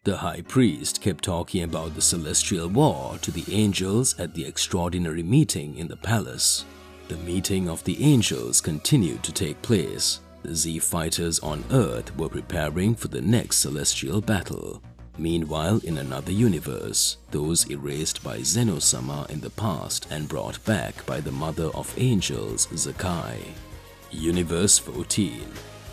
The high priest kept talking about the celestial war to the angels at the extraordinary meeting in the palace. The meeting of the angels continued to take place. The Z fighters on Earth were preparing for the next celestial battle. Meanwhile, in another universe, those erased by Zeno-sama in the past and brought back by the mother of angels, Zakai. Universe 14.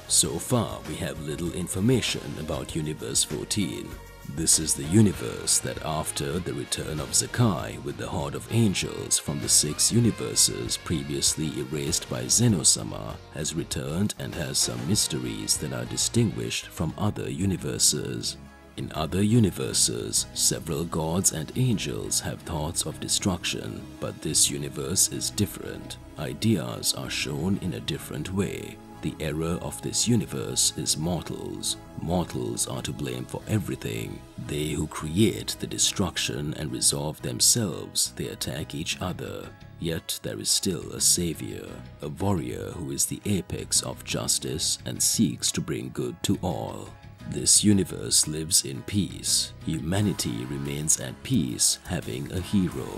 So far, we have little information about Universe 14. This is the universe that after the return of Zakai with the horde of angels from the 6 universes previously erased by Zeno-sama has returned and has some mysteries that are distinguished from other universes. In other universes, several gods and angels have thoughts of destruction, but this universe is different. Ideas are shown in a different way. The error of this universe is mortals. Mortals are to blame for everything. They who create the destruction and resolve themselves, they attack each other. Yet there is still a savior, a warrior who is the apex of justice and seeks to bring good to all. This universe lives in peace. Humanity remains at peace, having a hero.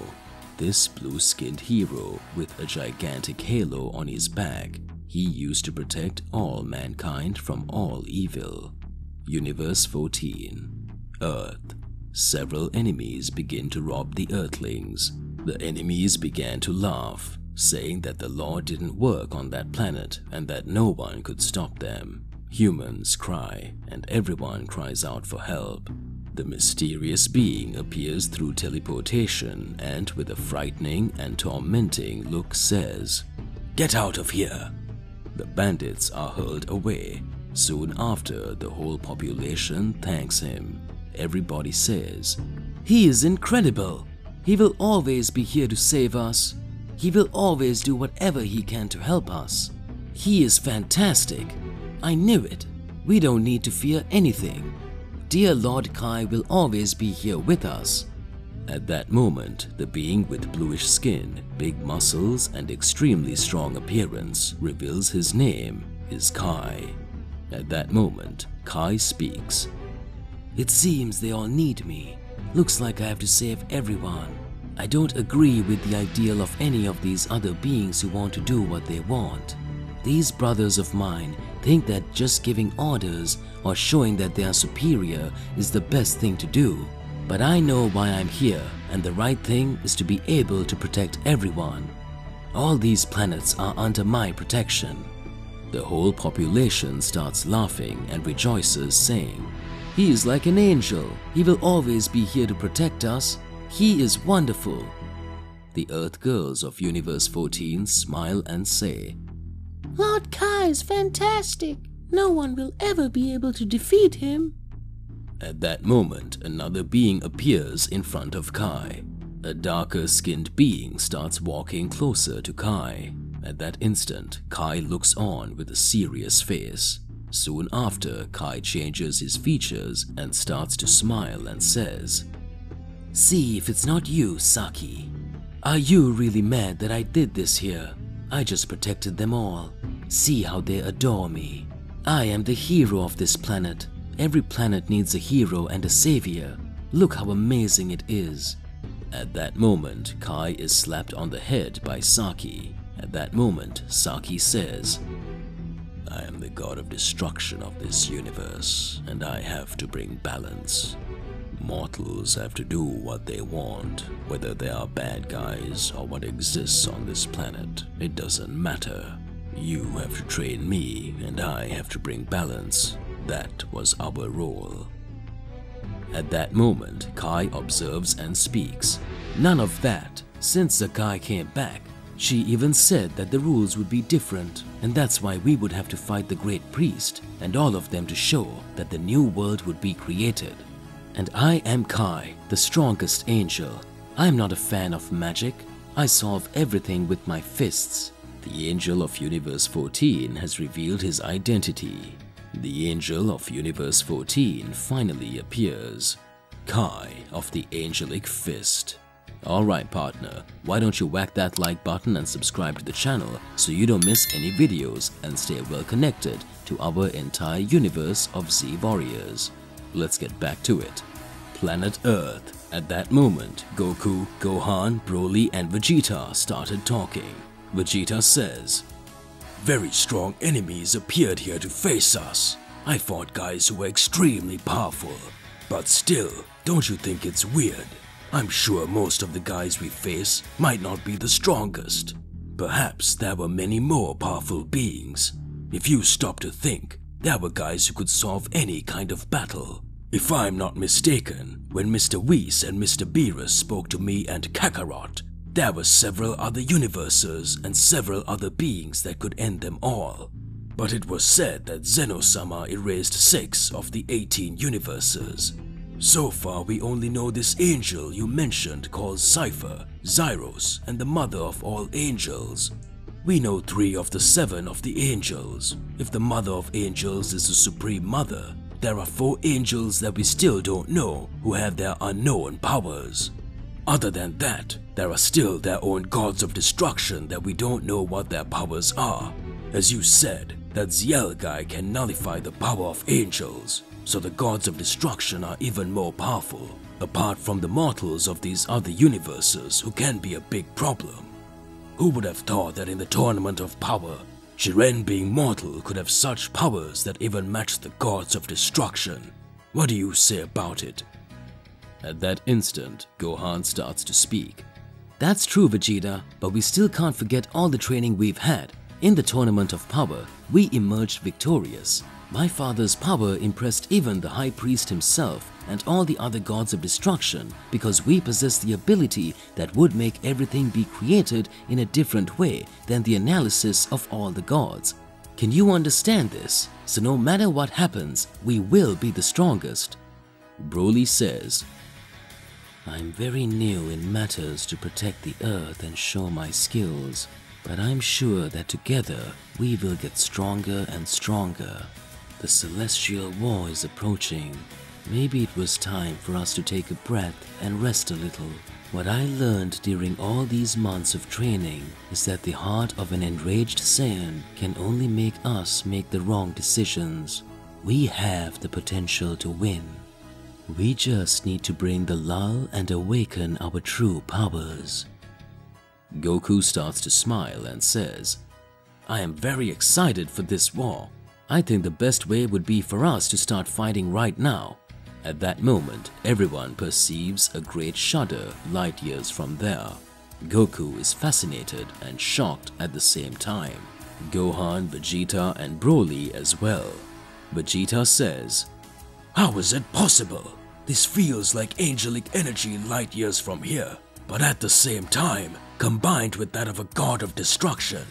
This blue-skinned hero with a gigantic halo on his back, he used to protect all mankind from all evil. Universe 14. Earth. Several enemies begin to rob the Earthlings. The enemies began to laugh, saying that the law didn't work on that planet and that no one could stop them. Humans cry, and everyone cries out for help. The mysterious being appears through teleportation and with a frightening and tormenting look says, "Get out of here!" The bandits are hurled away. Soon after, the whole population thanks him. Everybody says, "He is incredible! He will always be here to save us. He will always do whatever he can to help us. He is fantastic! I knew it. We don't need to fear anything. Dear Lord Kai will always be here with us." At that moment, the being with bluish skin, big muscles, and extremely strong appearance reveals his name is Kai. At that moment, Kai speaks. "It seems they all need me. Looks like I have to save everyone. I don't agree with the ideal of any of these other beings who want to do what they want. These brothers of mine think that just giving orders or showing that they are superior is the best thing to do. But I know why I'm here, and the right thing is to be able to protect everyone. All these planets are under my protection." The whole population starts laughing and rejoices, saying, "He is like an angel. He will always be here to protect us. He is wonderful." The Earth girls of Universe 14 smile and say, "Lord Kai is fantastic. No one will ever be able to defeat him." At that moment, another being appears in front of Kai. A darker-skinned being starts walking closer to Kai. At that instant, Kai looks on with a serious face. Soon after, Kai changes his features and starts to smile and says, "See if it's not you, Saki. Are you really mad that I did this here? I just protected them all. See how they adore me. I am the hero of this planet. Every planet needs a hero and a savior. Look how amazing it is." At that moment, Kai is slapped on the head by Saki. At that moment, Saki says, "I am the god of destruction of this universe, and I have to bring balance. Mortals have to do what they want, whether they are bad guys or what exists on this planet. It doesn't matter. You have to train me, and I have to bring balance. That was our role." At that moment, Kai observes and speaks. "None of that. Since Zakai came back, she even said that the rules would be different, and that's why we would have to fight the Great Priest and all of them to show that the new world would be created. And I am Kai, the strongest angel. I'm not a fan of magic. I solve everything with my fists." The angel of Universe 14 has revealed his identity. The angel of Universe 14 finally appears. Kai of the Angelic Fist. Alright partner, why don't you whack that like button and subscribe to the channel so you don't miss any videos and stay well connected to our entire universe of Z Warriors. let's get back to it. Planet Earth. At that moment, Goku, Gohan, Broly and Vegeta started talking. Vegeta says, "Very strong enemies appeared here to face us. I fought guys who were extremely powerful. But still, don't you think it's weird? I'm sure most of the guys we face might not be the strongest. Perhaps there were many more powerful beings. If you stop to think, there were guys who could solve any kind of battle. If I'm not mistaken, when Mr. Whis and Mr. Beerus spoke to me and Kakarot, there were several other universes and several other beings that could end them all. But it was said that Zeno-sama erased 6 of the 18 universes. So far we only know this angel you mentioned called Cypher, Zyros, and the mother of all angels. We know 3 of the 7 of the angels. If the mother of angels is the supreme mother, there are 4 angels that we still don't know who have their unknown powers. Other than that, there are still their own gods of destruction that we don't know what their powers are. As you said, that Ziel guy can nullify the power of angels, so the gods of destruction are even more powerful, apart from the mortals of these other universes who can be a big problem. Who would have thought that in the tournament of power, Jiren being mortal could have such powers that even match the gods of destruction? What do you say about it?" At that instant, Gohan starts to speak. "That's true, Vegeta, but we still can't forget all the training we've had. In the tournament of power, we emerged victorious. My father's power impressed even the High Priest himself and all the other gods of destruction because we possess the ability that would make everything be created in a different way than the analysis of all the gods. Can you understand this? So no matter what happens, we will be the strongest." Broly says, "I'm very new in matters to protect the earth and show my skills, but I'm sure that together we will get stronger and stronger. The celestial war is approaching. Maybe it was time for us to take a breath and rest a little. What I learned during all these months of training is that the heart of an enraged Saiyan can only make us make the wrong decisions. We have the potential to win. We just need to bring the lull and awaken our true powers." Goku starts to smile and says, "I am very excited for this war. I think the best way would be for us to start fighting right now." At that moment, everyone perceives a great shudder light years from there. Goku is fascinated and shocked at the same time. Gohan, Vegeta and Broly as well. Vegeta says, "How is it possible? This feels like angelic energy light years from here, but at the same time, combined with that of a god of destruction.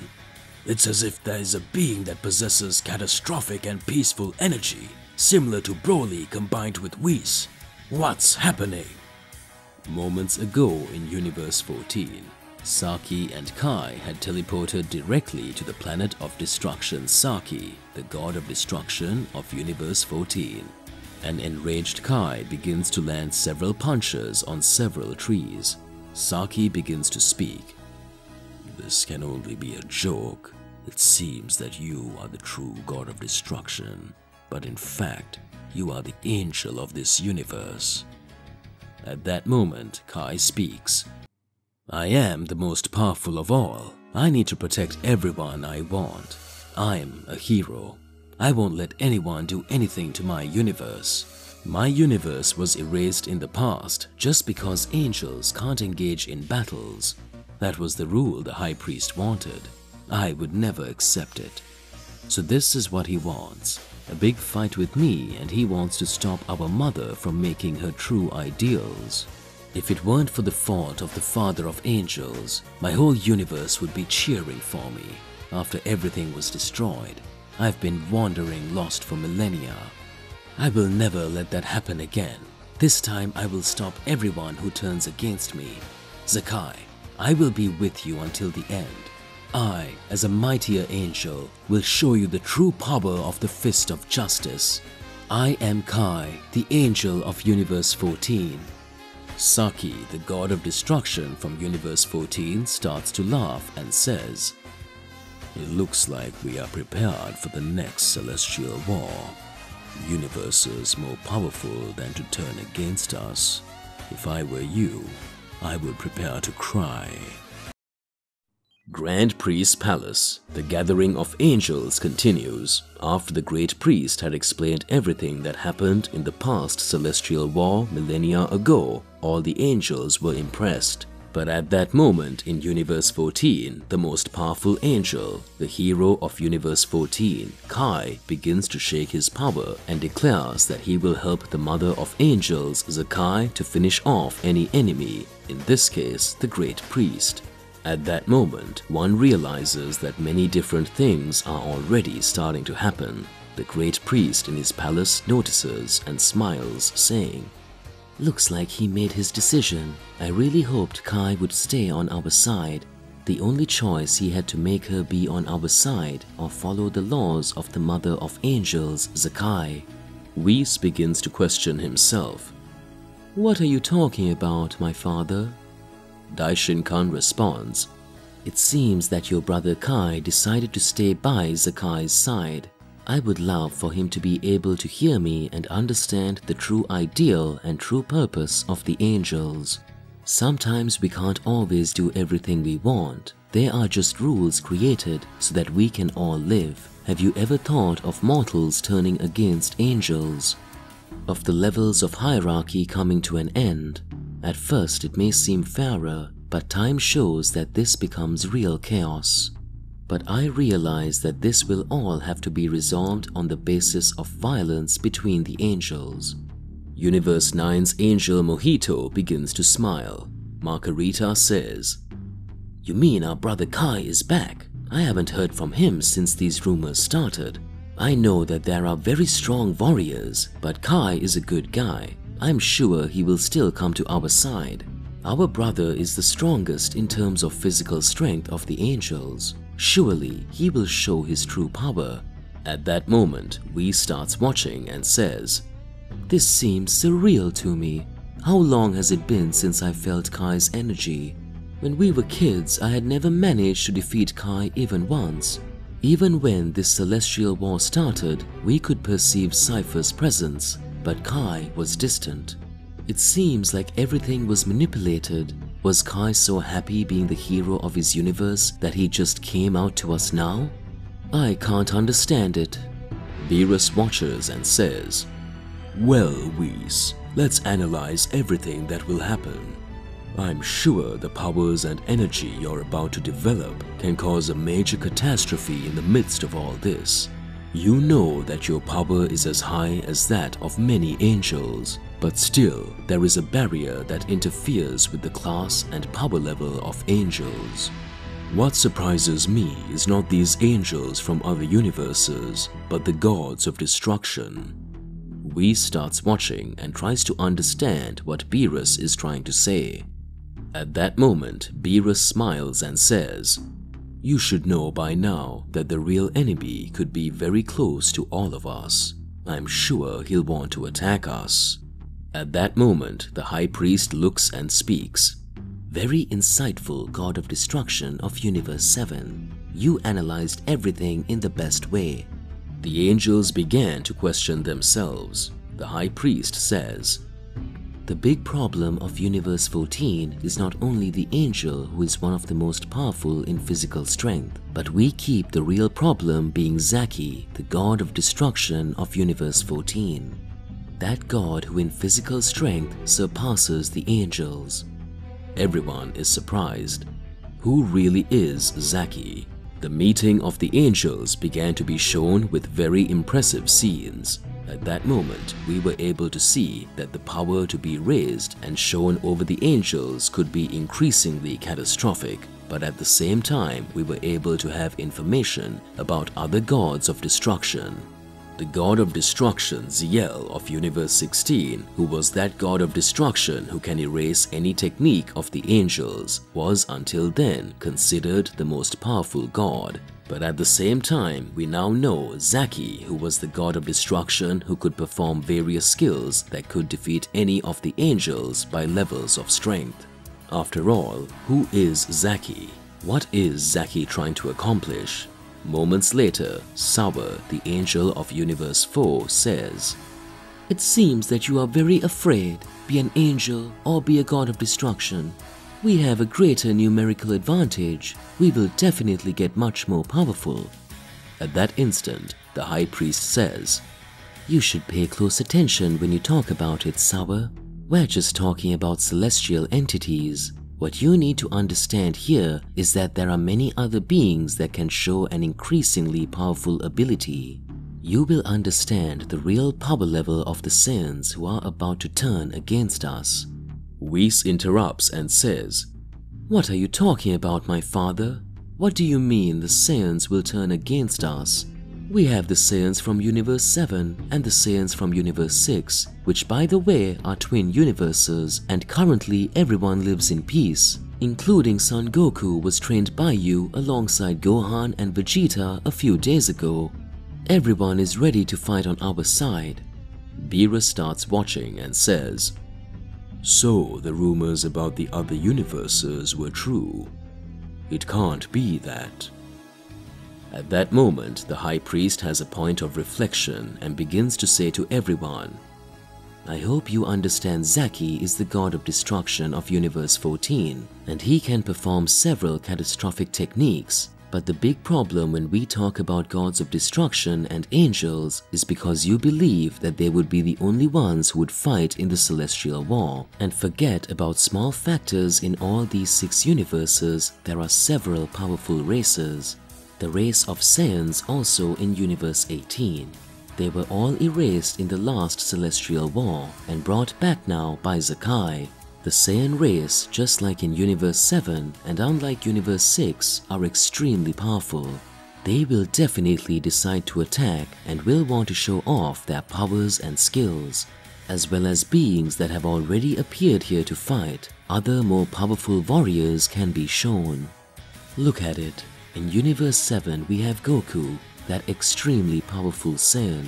It's as if there is a being that possesses catastrophic and peaceful energy, similar to Broly combined with Whis. What's happening?" Moments ago in Universe 14, Saki and Kai had teleported directly to the planet of destruction Saki, the god of destruction of Universe 14. An enraged Kai begins to land several punches on several trees. Saki begins to speak. "This can only be a joke. It seems that you are the true god of destruction, but in fact, you are the angel of this universe." At that moment, Kai speaks. "I am the most powerful of all. I need to protect everyone I want. I'm a hero. I won't let anyone do anything to my universe. My universe was erased in the past just because angels can't engage in battles. That was the rule the High Priest wanted. I would never accept it. So this is what he wants. A big fight with me, and he wants to stop our mother from making her true ideals. If it weren't for the fault of the father of angels, my whole universe would be cheering for me. After everything was destroyed, I've been wandering lost for millennia. I will never let that happen again. This time I will stop everyone who turns against me. Zakai, I will be with you until the end. I, as a mightier angel, will show you the true power of the fist of justice. I am Kai, the angel of Universe 14. Saki, the god of destruction from Universe 14, starts to laugh and says, "It looks like we are prepared for the next celestial war." universes more powerful than to turn against us. If I were you, I would prepare to cry. Grand Priest's Palace. The gathering of angels continues. After the Great Priest had explained everything that happened in the past celestial war millennia ago, all the angels were impressed. But at that moment in Universe 14, the most powerful angel, the hero of Universe 14, Kai, begins to shake his power and declares that he will help the mother of angels, Zakai, to finish off any enemy, in this case, the Great Priest. At that moment, one realizes that many different things are already starting to happen. The Great Priest in his palace notices and smiles, saying, "Looks like he made his decision. I really hoped Kai would stay on our side. The only choice he had to make her be on our side or follow the laws of the mother of angels, Zakai." Whis begins to question himself. "What are you talking about, my father?" Daishin-kan responds, "It seems that your brother Kai decided to stay by Zakai's side. I would love for him to be able to hear me and understand the true ideal and true purpose of the angels. Sometimes we can't always do everything we want. They are just rules created so that we can all live. Have you ever thought of mortals turning against angels? Of the levels of hierarchy coming to an end? At first it may seem fairer, but time shows that this becomes real chaos. But I realize that this will all have to be resolved on the basis of violence between the angels." Universe 9's angel Mojito begins to smile. Margarita says, "You mean our brother Kai is back? I haven't heard from him since these rumors started. I know that there are very strong warriors, but Kai is a good guy. I'm sure he will still come to our side. Our brother is the strongest in terms of physical strength of the angels. Surely he will show his true power." At that moment, Whis starts watching and says, "This seems surreal to me. How long has it been since I felt Kai's energy? When we were kids, I had never managed to defeat Kai even once. Even when this celestial war started, we could perceive Cypher's presence, but Kai was distant. It seems like everything was manipulated. Was Kai so happy being the hero of his universe that he just came out to us now? I can't understand it." Beerus watches and says, "Well, Whis, let's analyze everything that will happen. I'm sure the powers and energy you're about to develop can cause a major catastrophe in the midst of all this. You know that your power is as high as that of many angels, but still there is a barrier that interferes with the class and power level of angels. What surprises me is not these angels from other universes, but the gods of destruction." Whis starts watching and tries to understand what Beerus is trying to say. At that moment, Beerus smiles and says, "You should know by now that the real enemy could be very close to all of us. I'm sure he'll want to attack us." At that moment, the High Priest looks and speaks. "Very insightful God of Destruction of Universe 7. You analyzed everything in the best way." The angels began to question themselves. The High Priest says, "The big problem of Universe 14 is not only the angel who is one of the most powerful in physical strength, but we keep the real problem being Zaki, the god of destruction of Universe 14. That god who in physical strength surpasses the angels." Everyone is surprised. Who really is Zaki? The meeting of the angels began to be shown with very impressive scenes. At that moment, we were able to see that the power to be raised and shown over the angels could be increasingly catastrophic, but at the same time, we were able to have information about other gods of destruction. The god of destruction, Ziel of Universe 16, who was that god of destruction who can erase any technique of the angels, was until then considered the most powerful god. But at the same time, we now know Zaki, who was the god of destruction who could perform various skills that could defeat any of the angels by levels of strength. After all, who is Zaki? What is Zaki trying to accomplish? Moments later, Sour, the angel of Universe 4, says, "It seems that you are very afraid, be an angel or be a god of destruction. We have a greater numerical advantage. We will definitely get much more powerful." At that instant, the high priest says, "You should pay close attention when you talk about it, Sour. We're just talking about celestial entities. What you need to understand here is that there are many other beings that can show an increasingly powerful ability. You will understand the real power level of the Saiyans who are about to turn against us." Whis interrupts and says, "What are you talking about, my father? What do you mean the Saiyans will turn against us? We have the Saiyans from Universe 7 and the Saiyans from Universe 6, which by the way are twin universes, and currently everyone lives in peace. Including Son Goku was trained by you alongside Gohan and Vegeta a few days ago. Everyone is ready to fight on our side." Beerus starts watching and says, "So the rumors about the other universes were true. It can't be that." At that moment, the high priest has a point of reflection and begins to say to everyone, "I hope you understand Zaki is the god of destruction of Universe 14, and he can perform several catastrophic techniques. But the big problem when we talk about gods of destruction and angels is because you believe that they would be the only ones who would fight in the celestial war, and forget about small factors. In all these 6 universes, there are several powerful races. The race of Saiyans also in Universe 18. They were all erased in the last celestial war and brought back now by Zakai. The Saiyan race, just like in Universe 7 and unlike Universe 6, are extremely powerful. They will definitely decide to attack and will want to show off their powers and skills, as well as beings that have already appeared here to fight. Other more powerful warriors can be shown. Look at it. In Universe 7 we have Goku, that extremely powerful Saiyan.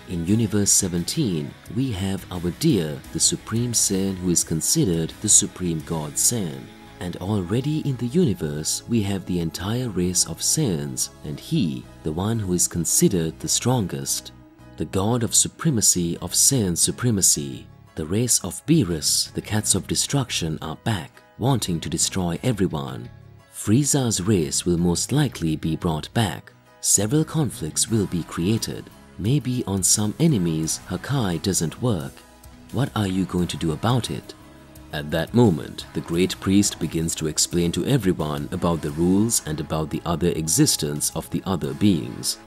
In Universe 17 we have our dear, the Supreme Saiyan who is considered the Supreme God Saiyan. And already in the universe we have the entire race of Saiyans, and he, the one who is considered the strongest. The god of supremacy of Saiyan supremacy. The race of Beerus, the cats of destruction, are back, wanting to destroy everyone. Frieza's race will most likely be brought back. Several conflicts will be created. Maybe on some enemies, Hakai doesn't work. What are you going to do about it? At that moment, the great priest begins to explain to everyone about the rules and about the other existence of the other beings.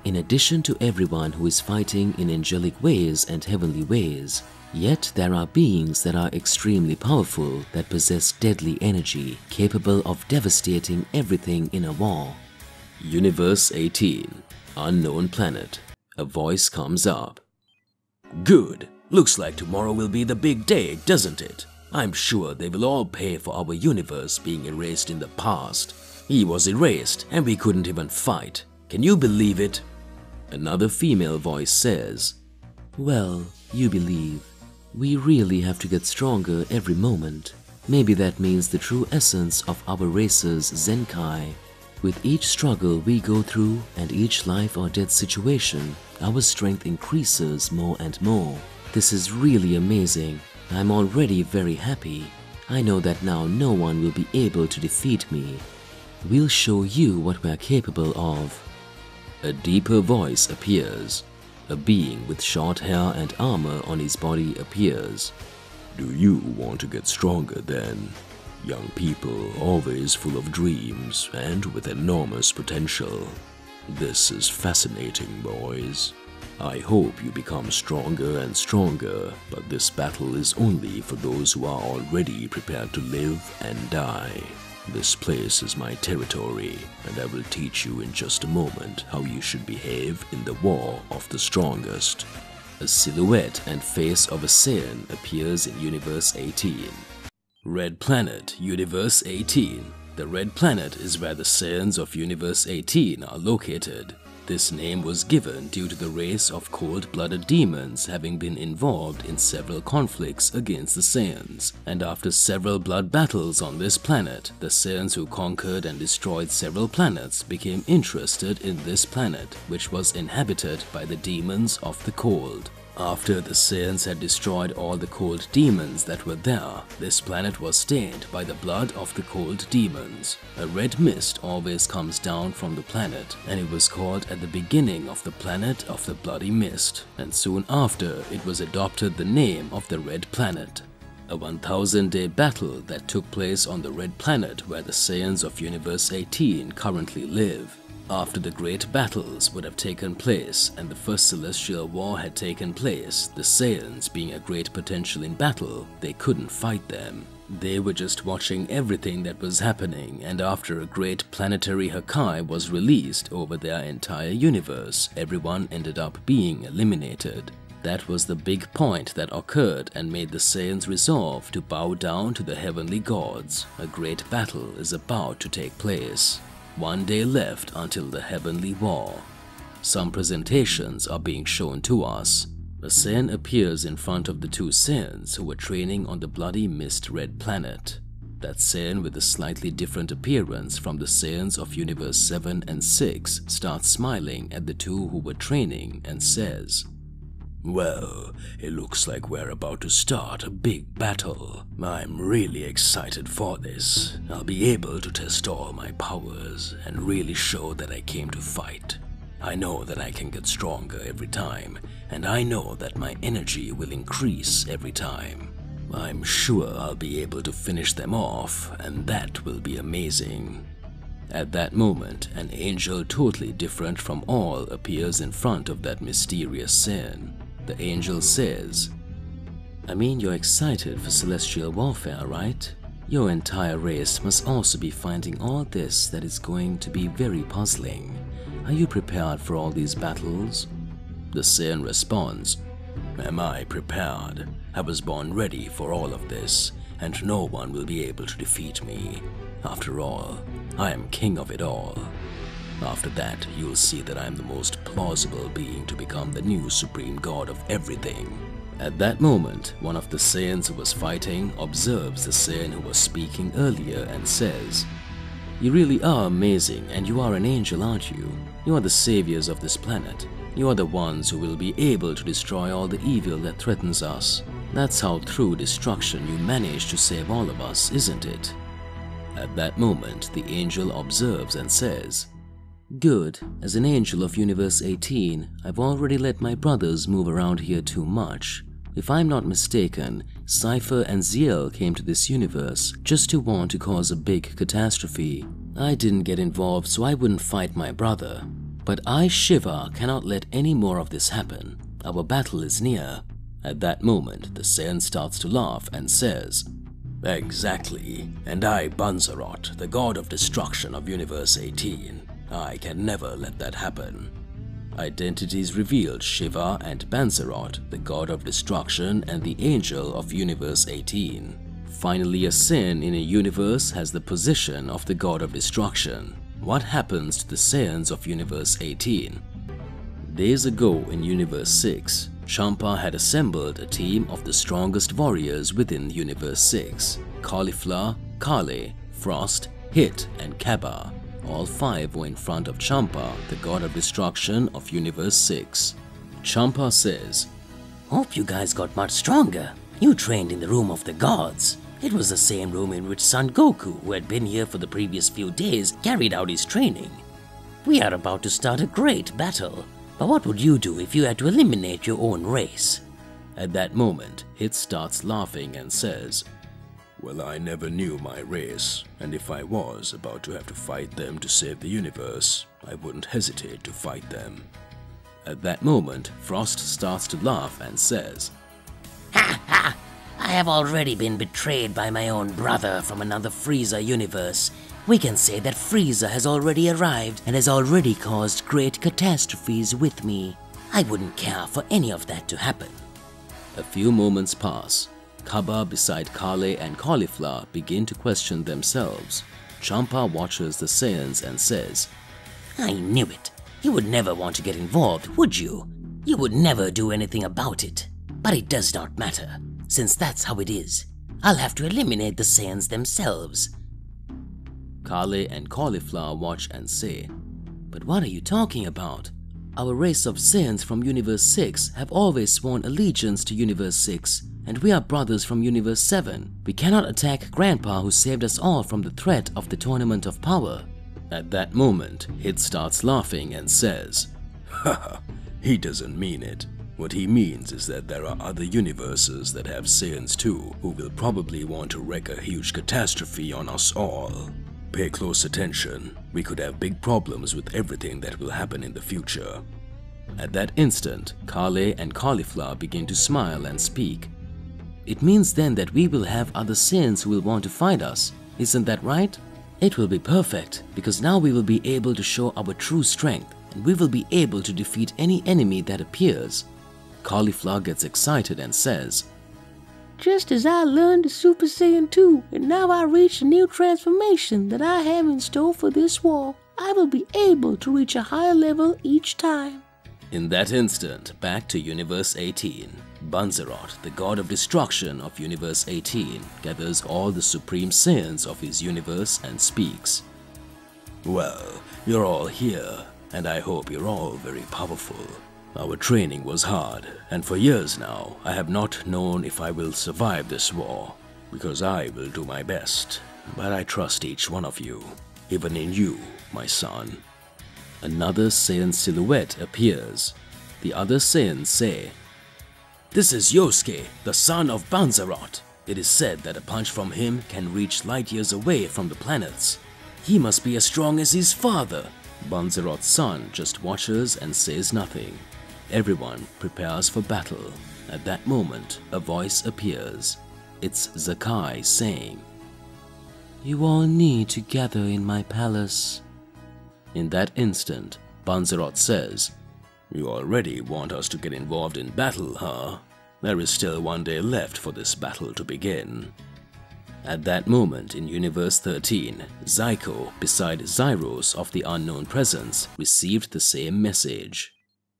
In addition to everyone who is fighting in angelic ways and heavenly ways, yet there are beings that are extremely powerful that possess deadly energy, capable of devastating everything in a war. Universe 18, Unknown Planet. A voice comes up. "Good. Looks like tomorrow will be the big day, doesn't it? I'm sure they will all pay for our universe being erased in the past. He was erased and we couldn't even fight. Can you believe it?" Another female voice says, "Well, you believe. We really have to get stronger every moment. Maybe that means the true essence of our race's Zenkai. With each struggle we go through and each life or death situation, our strength increases more and more. This is really amazing. I'm already very happy. I know that now no one will be able to defeat me. We'll show you what we're capable of." A deeper voice appears. A being with short hair and armor on his body appears. "Do you want to get stronger then? Young people always full of dreams and with enormous potential. This is fascinating, boys. I hope you become stronger and stronger, but this battle is only for those who are already prepared to live and die. This place is my territory, and I will teach you in just a moment how you should behave in the war of the strongest." A silhouette and face of a Saiyan appears in Universe 18. Red Planet, Universe 18. The Red Planet is where the Saiyans of Universe 18 are located. This name was given due to the race of cold-blooded demons having been involved in several conflicts against the Saiyans, and after several blood battles on this planet, the Saiyans who conquered and destroyed several planets became interested in this planet, which was inhabited by the demons of the cold. After the Saiyans had destroyed all the cold demons that were there, this planet was stained by the blood of the cold demons. A red mist always comes down from the planet, and it was called at the beginning of the planet of the bloody mist, and soon after it was adopted the name of the Red Planet. A 1000-day battle that took place on the Red Planet where the Saiyans of Universe 18 currently live. After the great battles would have taken place and the first celestial war had taken place, the Saiyans, being a great potential in battle, they couldn't fight them. They were just watching everything that was happening, and after a great planetary Hakai was released over their entire universe, everyone ended up being eliminated. That was the big point that occurred and made the Saiyans resolve to bow down to the heavenly gods. A great battle is about to take place. 1 day left until the heavenly war. Some presentations are being shown to us. A Saiyan appears in front of the two Saiyans who were training on the bloody mist red planet. That Saiyan with a slightly different appearance from the Saiyans of Universe 7 and 6 starts smiling at the two who were training and says, "Well, it looks like we're about to start a big battle. I'm really excited for this. I'll be able to test all my powers and really show that I came to fight. I know that I can get stronger every time, and I know that my energy will increase every time. I'm sure I'll be able to finish them off, and that will be amazing." At that moment, an angel totally different from all appears in front of that mysterious Saiyan. The angel says, "I mean, you're excited for celestial warfare, right? Your entire race must also be finding all this that is going to be very puzzling. Are you prepared for all these battles?" The Saiyan responds, "Am I prepared? I was born ready for all of this, and no one will be able to defeat me. After all, I am king of it all. After that, you'll see that I am the most plausible being to become the new supreme god of everything." At that moment, one of the Saiyans who was fighting observes the Saiyan who was speaking earlier and says, "You really are amazing, and you are an angel, aren't you? You are the saviors of this planet. You are the ones who will be able to destroy all the evil that threatens us. That's how through destruction you manage to save all of us, isn't it?" At that moment, the angel observes and says, "Good. As an angel of Universe 18, I've already let my brothers move around here too much. If I'm not mistaken, Cypher and Ziel came to this universe just to want to cause a big catastrophe. I didn't get involved so I wouldn't fight my brother. But I, Shiva, cannot let any more of this happen. Our battle is near." At that moment, the Saiyan starts to laugh and says, "Exactly. And I, Banzarot, the god of destruction of Universe 18. I can never let that happen." Identities revealed: Shiva and Banzarot, the god of destruction and the angel of Universe 18. Finally, a Saiyan in a universe has the position of the god of destruction. What happens to the Saiyans of Universe 18? Days ago in Universe 6, Champa had assembled a team of the strongest warriors within Universe 6: Cauliflower, Kale, Frost, Hit, and Kaba. All 5 were in front of Champa, the god of destruction of Universe 6. Champa says, "Hope you guys got much stronger. You trained in the room of the gods. It was the same room in which Son Goku, who had been here for the previous few days, carried out his training. We are about to start a great battle. But what would you do if you had to eliminate your own race?" At that moment, Hit starts laughing and says, "Well, I never knew my race, and if I was about to have to fight them to save the universe, I wouldn't hesitate to fight them." At that moment, Frost starts to laugh and says, "Ha ha! I have already been betrayed by my own brother from another Frieza universe. We can say that Frieza has already arrived and has already caused great catastrophes with me. I wouldn't care for any of that to happen." A few moments pass. Kaba beside Kale and Cauliflower begin to question themselves. Champa watches the Saiyans and says, "I knew it. You would never want to get involved, would you? You would never do anything about it. But it does not matter, since that's how it is. I'll have to eliminate the Saiyans themselves. Kale and Cauliflower watch and say, "But what are you talking about? Our race of Saiyans from Universe 6 have always sworn allegiance to Universe 6, and we are brothers from Universe 7. We cannot attack Grandpa who saved us all from the threat of the Tournament of Power." At that moment, Hit starts laughing and says, "Haha, he doesn't mean it. What he means is that there are other universes that have Saiyans too, who will probably want to wreak a huge catastrophe on us all. Pay close attention. We could have big problems with everything that will happen in the future." At that instant, Kale and Cauliflower begin to smile and speak. "It means then that we will have other Saiyans who will want to fight us. Isn't that right? It will be perfect, because now we will be able to show our true strength, and we will be able to defeat any enemy that appears." Cauliflower gets excited and says, "Just as I learned the Super Saiyan 2, and now I reach a new transformation that I have in store for this war, I will be able to reach a higher level each time." In that instant, back to Universe 18. Banzerot, the god of destruction of Universe 18, gathers all the Supreme Saiyans of his universe and speaks. "Well, you're all here, and I hope you're all very powerful. Our training was hard, and for years now, I have not known if I will survive this war, because I will do my best. But I trust each one of you, even in you, my son." Another Saiyan silhouette appears. The other Saiyans say, "This is Yosuke, the son of Banzerot. It is said that a punch from him can reach light years away from the planets. He must be as strong as his father." Banzerot's son just watches and says nothing. Everyone prepares for battle. At that moment, a voice appears. It's Zakai saying, "You all need to gather in my palace." In that instant, Banzerot says, "You already want us to get involved in battle, huh? There is still one day left for this battle to begin." At that moment in Universe 13, Zyko, beside Zyros of the Unknown Presence, received the same message.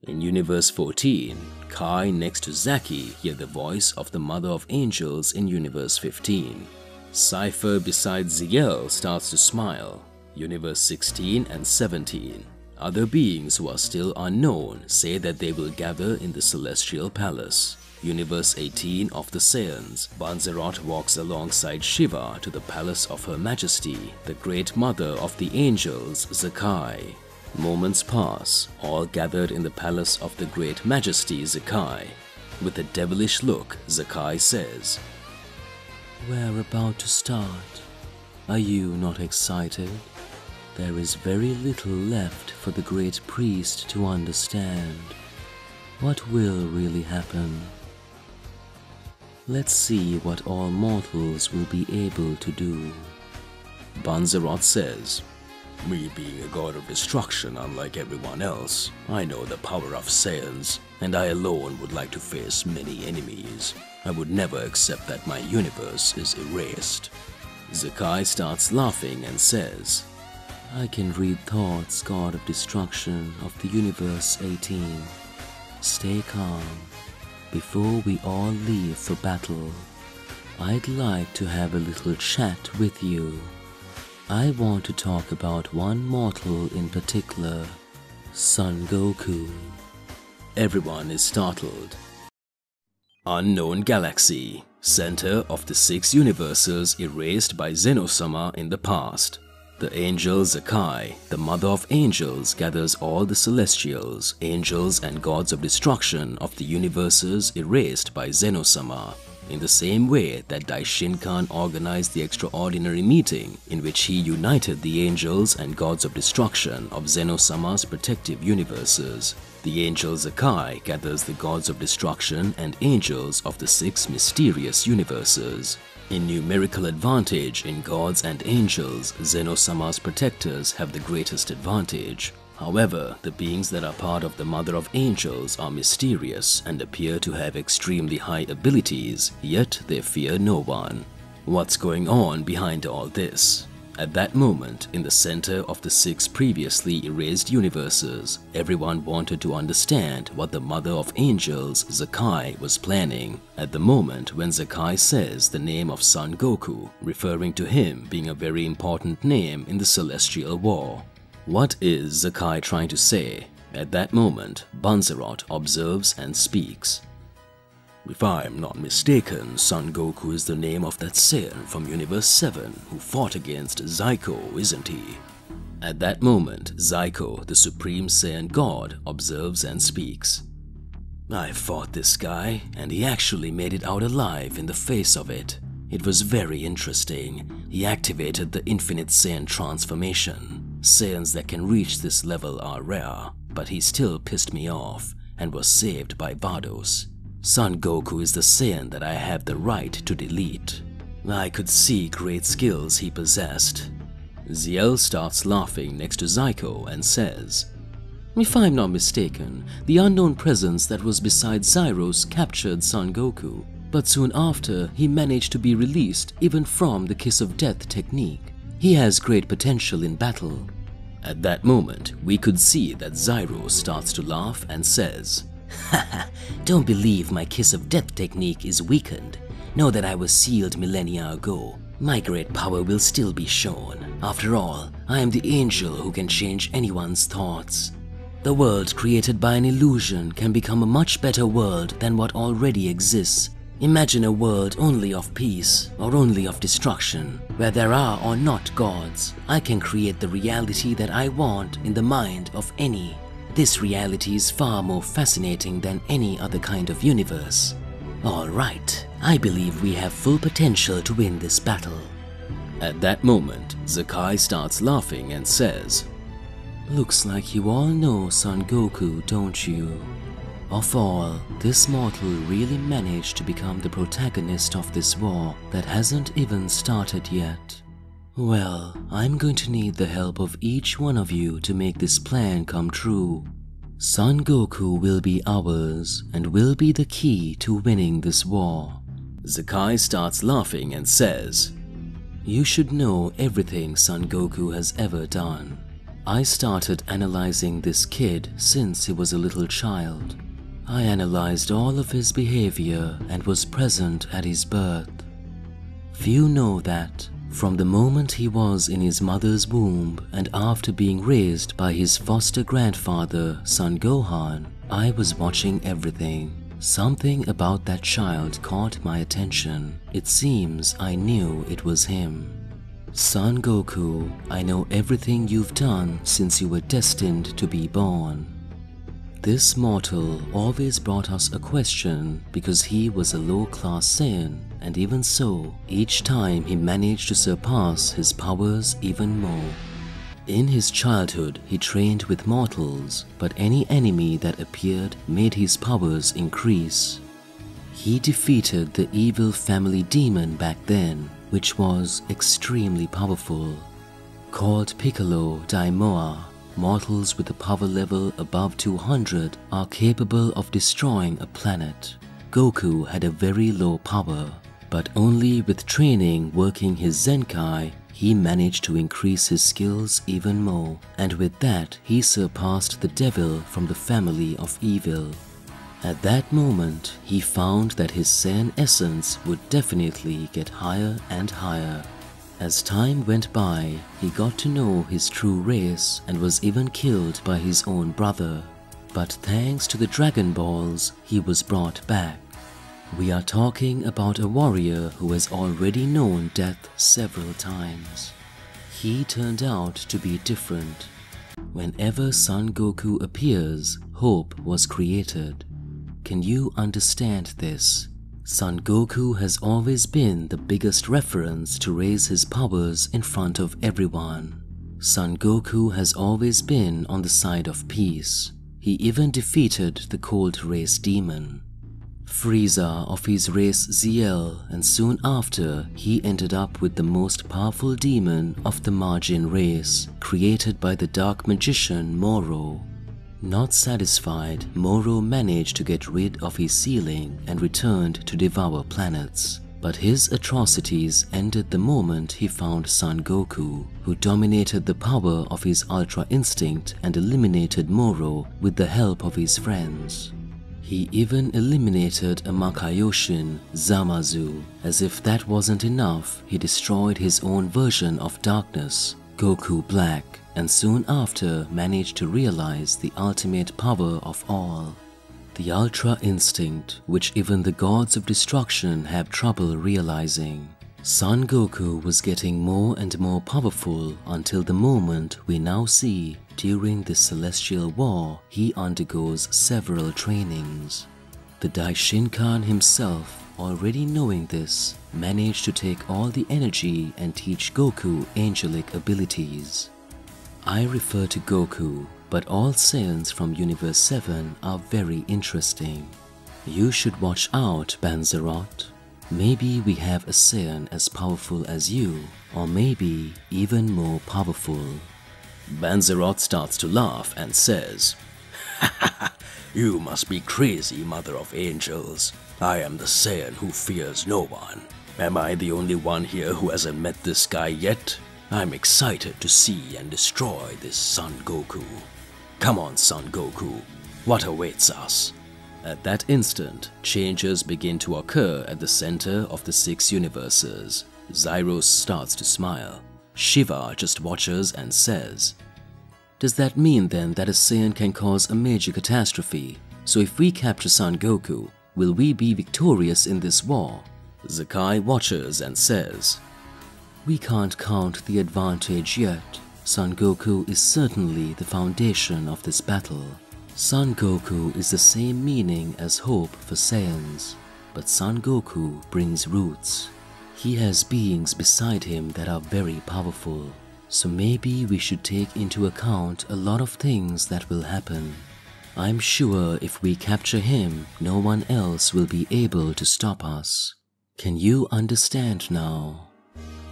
In Universe 14, Kai next to Zaki hear the voice of the Mother of Angels in Universe 15. Cypher beside Ziel starts to smile. Universe 16 and 17. Other beings who are still unknown say that they will gather in the Celestial Palace. Universe 18 of the Saiyans, Banzerot walks alongside Shiva to the palace of Her Majesty, the Great Mother of the Angels, Zakai. Moments pass, all gathered in the palace of the Great Majesty, Zakai. With a devilish look, Zakai says, "We're about to start. Are you not excited? There is very little left for the great priest to understand. What will really happen? Let's see what all mortals will be able to do." Banzerot says, "Me being a god of destruction unlike everyone else, I know the power of Saiyans, and I alone would like to face many enemies. I would never accept that my universe is erased." Zakai starts laughing and says, "I can read thoughts, God of Destruction of the Universe 18. Stay calm. Before we all leave for battle, I'd like to have a little chat with you. I want to talk about one mortal in particular, Son Goku." Everyone is startled. Unknown Galaxy, center of the 6 universes erased by Zeno-sama in the past. The angel Zakai, the Mother of Angels, gathers all the Celestials, angels and gods of destruction of the universes erased by Zeno-sama, in the same way that Daishinkan organized the extraordinary meeting in which he united the angels and gods of destruction of Zeno-sama's protective universes. The angel Zakai gathers the gods of destruction and angels of the 6 mysterious universes. In numerical advantage in gods and angels, Zeno-sama's protectors have the greatest advantage. However, the beings that are part of the Mother of Angels are mysterious and appear to have extremely high abilities, yet they fear no one. What's going on behind all this? At that moment, in the center of the 6 previously erased universes, everyone wanted to understand what the Mother of Angels, Zakai, was planning. At the moment when Zakai says the name of Son Goku, referring to him being a very important name in the Celestial War. What is Zakai trying to say? At that moment, Banzerot observes and speaks. If I'm not mistaken, Son Goku is the name of that Saiyan from Universe 7 who fought against Zyko, isn't he? At that moment, Zyko, the Supreme Saiyan God, observes and speaks. I fought this guy, and he actually made it out alive in the face of it. It was very interesting. He activated the Infinite Saiyan transformation. Saiyans that can reach this level are rare, but he still pissed me off and was saved by Vados. Son Goku is the Saiyan that I have the right to delete. I could see great skills he possessed. Ziel starts laughing next to Zyko and says, If I'm not mistaken, the unknown presence that was beside Zyros captured Son Goku, but soon after he managed to be released even from the Kiss of Death technique. He has great potential in battle. At that moment, we could see that Zyros starts to laugh and says, Haha, don't believe my Kiss of Death technique is weakened. Know that I was sealed millennia ago. My great power will still be shown. After all, I am the angel who can change anyone's thoughts. The world created by an illusion can become a much better world than what already exists. Imagine a world only of peace or only of destruction, where there are or not gods. I can create the reality that I want in the mind of any. This reality is far more fascinating than any other kind of universe. Alright, I believe we have full potential to win this battle. At that moment, Zakai starts laughing and says, Looks like you all know Son Goku, don't you? Of all, this mortal really managed to become the protagonist of this war that hasn't even started yet. Well, I'm going to need the help of each one of you to make this plan come true. Son Goku will be ours and will be the key to winning this war. Zakai starts laughing and says, You should know everything Son Goku has ever done. I started analyzing this kid since he was a little child. I analyzed all of his behavior and was present at his birth. Few know that. From the moment he was in his mother's womb and after being raised by his foster grandfather, Son Gohan, I was watching everything. Something about that child caught my attention. It seems I knew it was him. Son Goku, I know everything you've done since you were destined to be born. This mortal always brought us a question because he was a low-class Saiyan, and even so, each time he managed to surpass his powers even more. In his childhood, he trained with mortals, but any enemy that appeared made his powers increase. He defeated the evil family demon back then, which was extremely powerful. Called Piccolo Daimoa, mortals with a power level above 200 are capable of destroying a planet. Goku had a very low power, but only with training working his Zenkai, he managed to increase his skills even more, and with that he surpassed the devil from the family of evil. At that moment, he found that his Saiyan essence would definitely get higher and higher. As time went by, he got to know his true race and was even killed by his own brother. But thanks to the Dragon Balls, he was brought back. We are talking about a warrior who has already known death several times. He turned out to be different. Whenever Son Goku appears, hope was created. Can you understand this? Son Goku has always been the biggest reference to raise his powers in front of everyone. Son Goku has always been on the side of peace. He even defeated the Cold Race demon. Frieza of his race Ziel, and soon after he ended up with the most powerful demon of the Margin race, created by the dark magician Moro. Not satisfied, Moro managed to get rid of his ceiling and returned to devour planets. But his atrocities ended the moment he found Son Goku, who dominated the power of his Ultra Instinct and eliminated Moro with the help of his friends. He even eliminated a Makaioshin, Zamasu. As if that wasn't enough, he destroyed his own version of darkness, Goku Black, and soon after managed to realize the ultimate power of all. The Ultra Instinct, which even the gods of destruction have trouble realizing. Son Goku was getting more and more powerful until the moment we now see. During this celestial war, he undergoes several trainings. The Daishinkan himself, already knowing this, managed to take all the energy and teach Goku angelic abilities. I refer to Goku, but all Saiyans from Universe 7 are very interesting. You should watch out, Banzerot. Maybe we have a Saiyan as powerful as you, or maybe even more powerful. Banzerot starts to laugh and says, "You must be crazy, Mother of Angels. I am the Saiyan who fears no one. Am I the only one here who hasn't met this guy yet? I'm excited to see and destroy this Son Goku. Come on, Son Goku, what awaits us?" At that instant, changes begin to occur at the center of the 6 universes. Zyros starts to smile. Shiva just watches and says, "Does that mean then that a Saiyan can cause a major catastrophe? So if we capture Son Goku, will we be victorious in this war?" Zakai watches and says, "We can't count the advantage yet. Son Goku is certainly the foundation of this battle. Son Goku is the same meaning as hope for Saiyans, but Son Goku brings roots. He has beings beside him that are very powerful, so maybe we should take into account a lot of things that will happen. I'm sure if we capture him, no one else will be able to stop us. Can you understand now?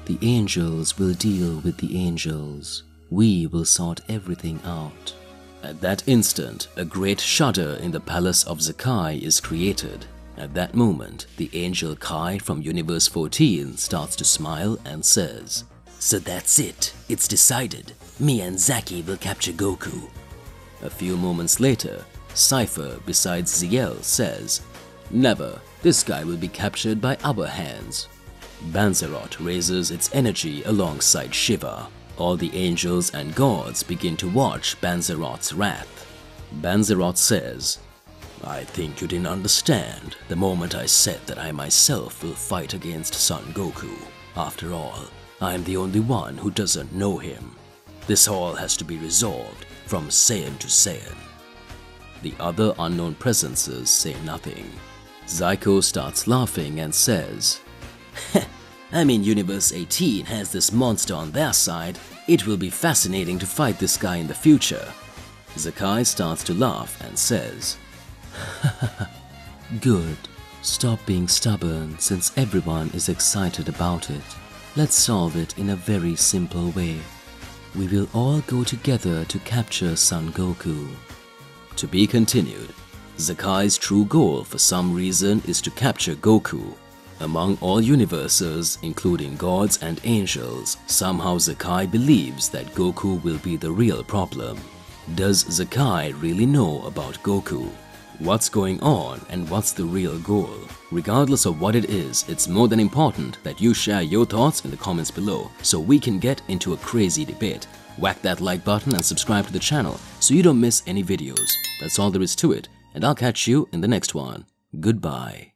The angels will deal with the angels. We will sort everything out." At that instant, a great shudder in the palace of Zakai is created. At that moment, the angel Kai from Universe 14 starts to smile and says, "So that's it. It's decided. Me and Zaki will capture Goku." A few moments later, Cypher besides Ziel says, "Never. This guy will be captured by our hands." Banzerot raises its energy alongside Shiva. All the angels and gods begin to watch Banzerot's wrath. Banzerot says, "I think you didn't understand the moment I said that I myself will fight against Son Goku. After all, I am the only one who doesn't know him. This all has to be resolved from Saiyan to Saiyan." The other unknown presences say nothing. Zyko starts laughing and says, I mean, Universe 18 has this monster on their side. It will be fascinating to fight this guy in the future. Zakai starts to laugh and says, "Good. Stop being stubborn since everyone is excited about it. Let's solve it in a very simple way. We will all go together to capture Son Goku." To be continued. Zakai's true goal for some reason is to capture Goku. Among all universes, including gods and angels, somehow Zakai believes that Goku will be the real problem. Does Zakai really know about Goku? What's going on and what's the real goal? Regardless of what it is, it's more than important that you share your thoughts in the comments below so we can get into a crazy debate. Whack that like button and subscribe to the channel so you don't miss any videos. That's all there is to it, and I'll catch you in the next one. Goodbye.